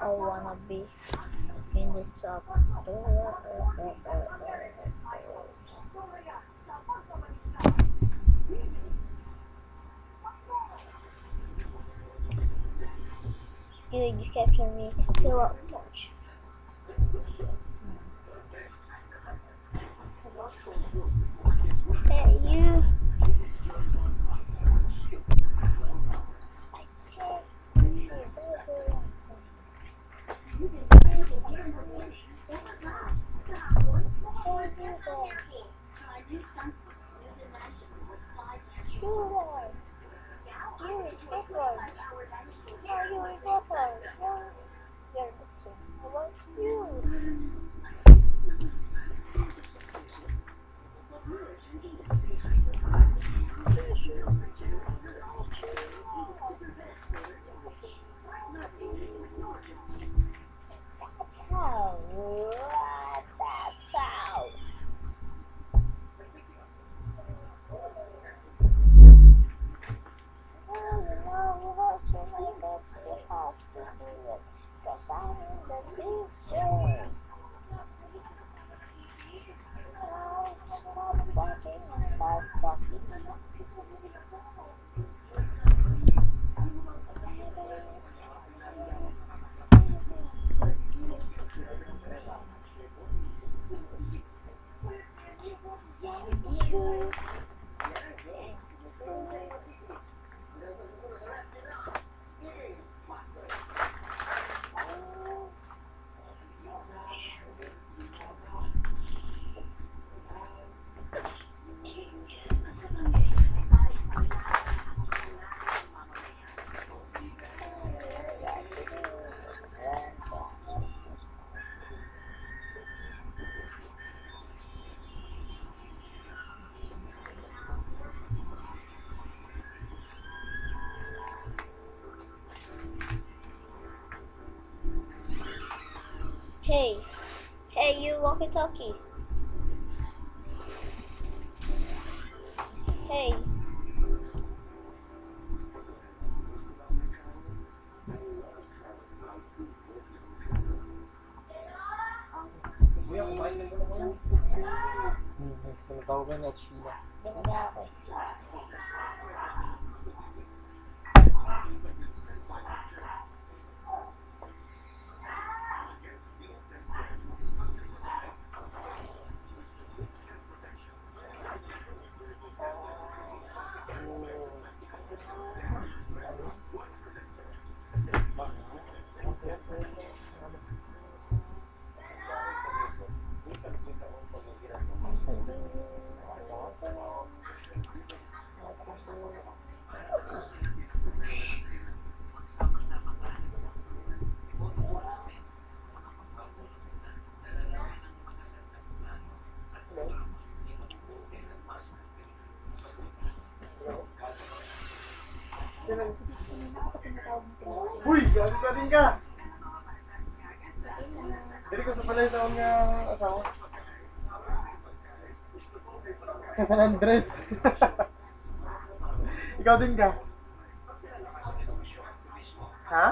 I wanna be in the top. You just capture me. So watch. Hey you. Hey, hey you walkie-talkie. Hey. Tinatawagan at Sheila. Uy, galing ka! Dali ko sa pala yung taon nga asawa. Sa San Andres. Ikaw din ka? Ha?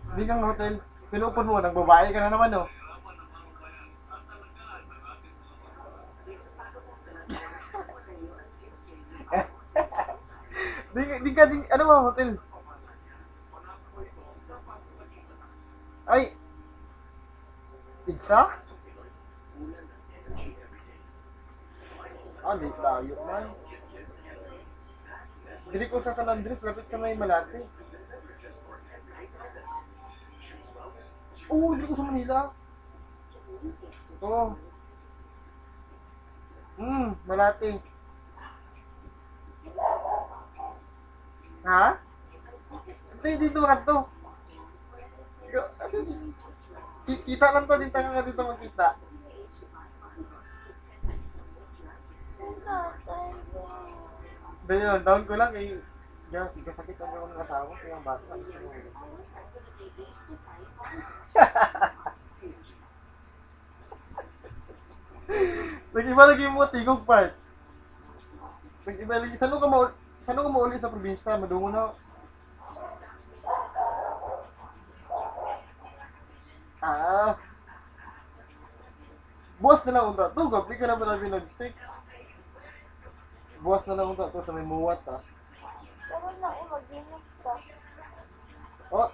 Hindi kang hotel. Pinupon mo, nagbabae ka na naman oh. Ano ba, hotel? Ay, pizza? Ah, di, layo man. Dili ko sa San Andres, lapit sa may Malate. Oo, dili ko sa Manila. Oo. Malate. Ha? Hindi, dito ka to. Kita lang to, dito ka dito magkita. Dahil yun, down ko lang eh. Yan, sakit ang gawin ng asawa, kaya ang bata. Nag-iba lagi mo tigog part. Nag-iba lagi, saan ka mauli sa probinsya? Madungo na. Ah, buwas na lang unta to, gabi ka na marami nag-text. Buwas na lang unta to sa may muwat ha. Pero na mag-init ka. Oh,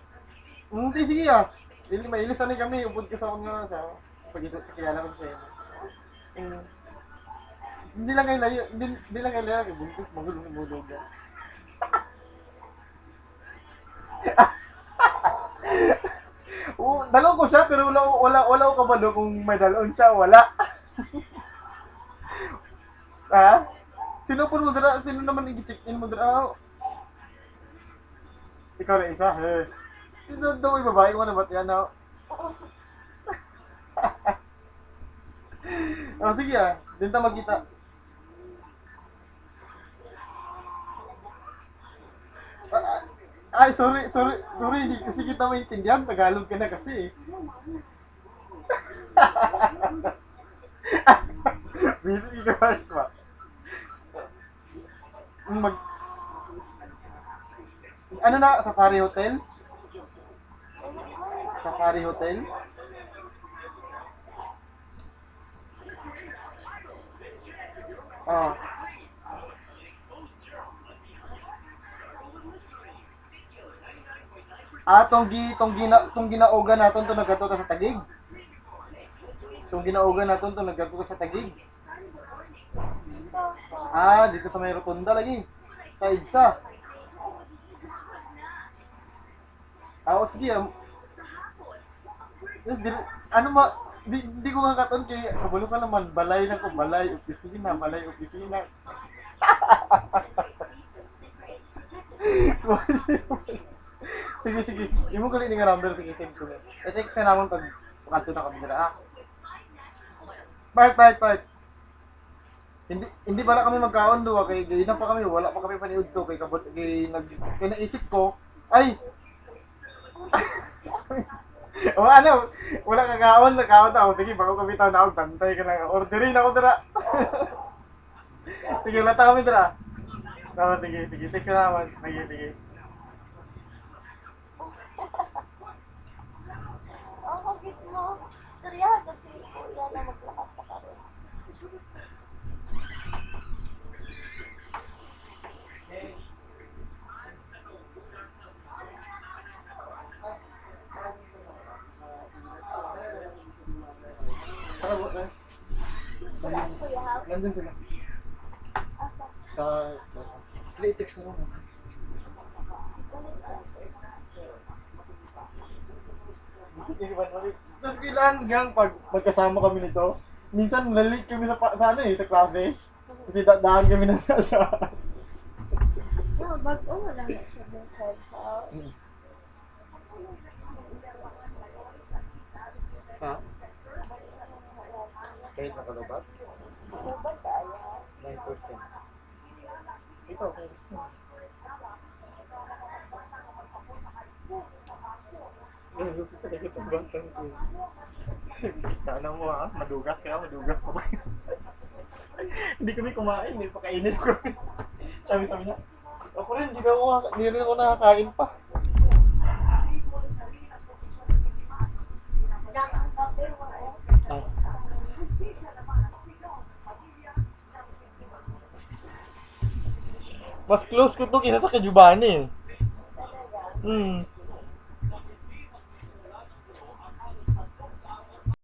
hindi sige ah. Dili mailis na kami, upod ka sa akong sa pagkita kilala ko sa iyo. Hindi lang kayo layo, hindi lang kayo layo, buntis, magulong mulog yan. Oo, dalaw ko siya, pero wala ko kabalo kung may dalon siya, wala. Ha? Sino po mo dira? Sino naman i-check-in mo dira? Ikaw na isa, he. Sino daw may babae mo na ba't yan, ha? Oh, sige ah. Doon tayo magkita. Ay, sorry, hindi kasi kita maintindihan. Tagalog ka na kasi eh. Busy ka ba? Mag... Ano na? Safari Hotel? Safari Hotel? Ah. Tong ginaugan naton to nagato ta sa Tagig. Tong ginaugan naton to nagato ta sa Tagig. Ah, dito sa may rotunda lagi. Sa EDSA. Ah, o sige. Ano ma, di ko nga katon kay kabalo ka naman balay na ko balay opisina. Sige. Imo ko ni nga number sige text ko. I-text na namon pag kanto na kami dira. Bye. Hindi pala kami magkaon do kay gayna pa kami wala pa kami paniud to kay kabot kay naisip ko ay o ano, wala kakaon, nakaon na ako. Sige, bago kami taon na ako, bantay ka lang. Orderin ako dira. Sige, lata kami dira. Oo, sige. Text ka naman. Sige. Ang hagit mo. Seryahan kasi kuya na maglakas ka pa rin. Ano ba? Kuya, ha? Nandun sila. Asa? Sa... Hindi, text ko naman. Sige, tapos kailangan gang pag magkasama kami nito, minsan lalit kami sa ano eh, sa klase. Kasi daan kami ng sa... No, bago mo lang na siya ng child house. Ha? Kahit nakalubat? Ano ba tayo? 9%. Ito, okay. Sana mo ha, madugas pa ba? Hindi kami kumain, eh, pakainin ko. Sabi niya, ako rin, hindi rin ako nakakain pa. Ay. Mas close ko to kaysa sa kay Giovanni. Talaga. Hmm.